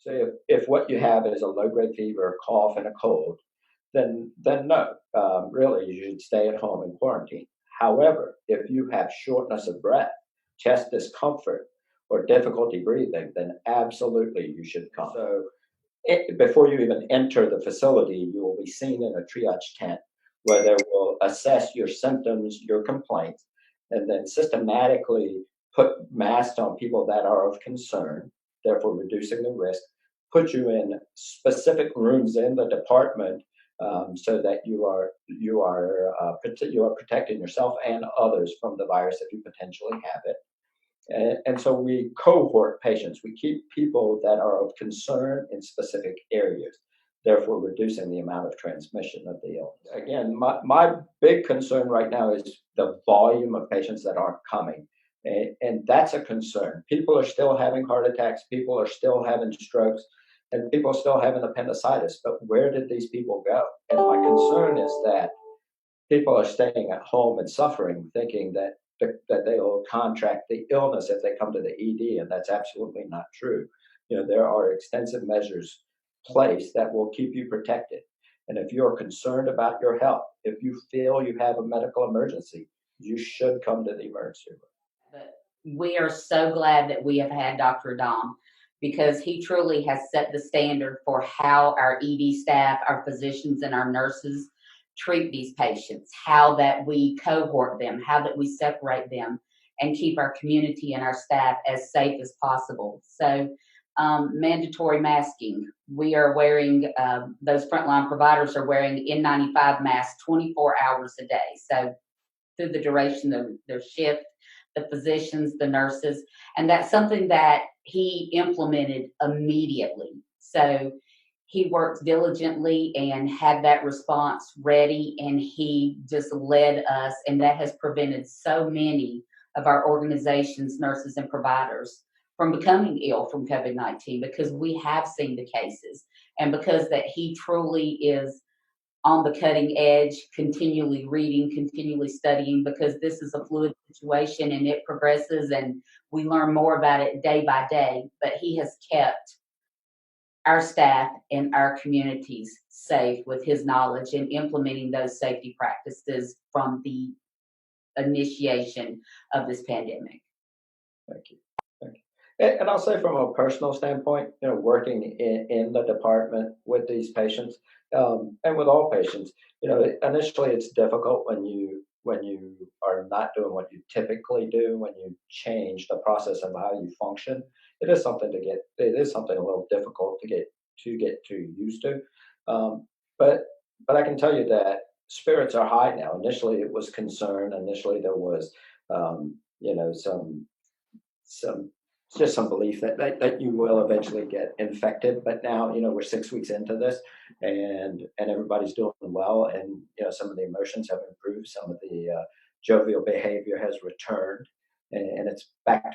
So if what you have is a low-grade fever, a cough, and a cold, then no, really, you should stay at home and quarantine. However, if you have shortness of breath, chest discomfort, or difficulty breathing, then absolutely you should come. So before you even enter the facility, you will be seen in a triage tent where they will assess your symptoms, your complaints, and then systematically put masks on people that are of concern, therefore reducing the risk, put you in specific rooms in the department so that you are protecting yourself and others from the virus if you potentially have it. And so we cohort patients. We keep people that are of concern in specific areas, therefore reducing the amount of transmission of the illness. Again, my big concern right now is the volume of patients that aren't coming. And that's a concern. People are still having heart attacks, people are still having strokes, and people are still having appendicitis. But where did these people go? And my concern is that people are staying at home and suffering, thinking that they will contract the illness if they come to the ED, and that's absolutely not true. There are extensive measures placed that will keep you protected. And if you're concerned about your health, if you feel you have a medical emergency, you should come to the emergency room. But we are so glad that we have had Dr. Dom, because he truly has set the standard for how our ED staff, our physicians, and our nurses treat these patients, how that we cohort them, how that we separate them and keep our community and our staff as safe as possible. So mandatory masking. We are wearing, those frontline providers are wearing N95 masks 24 hours a day. So through the duration of their shift, the physicians, the nurses, and that's something that he implemented immediately. So he worked diligently and had that response ready, and he just led us, and that has prevented so many of our organizations, nurses, and providers from becoming ill from COVID-19, because we have seen the cases, and because that he truly is on the cutting edge, continually reading, continually studying, because this is a fluid situation and it progresses and we learn more about it day by day. But he has kept our staff and our communities safe with his knowledge and implementing those safety practices from the initiation of this pandemic. Thank you. Thank you. And I'll say from a personal standpoint, working in the department with these patients and with all patients, initially it's difficult when you are not doing what you typically do, when you change the process of how you function. It is something a little difficult to get too used to. But I can tell you that spirits are high now. Initially it was concern. Initially there was, some belief that you will eventually get infected. But now, we're 6 weeks into this, and everybody's doing well, and some of the emotions have improved, some of the jovial behavior has returned, and it's back to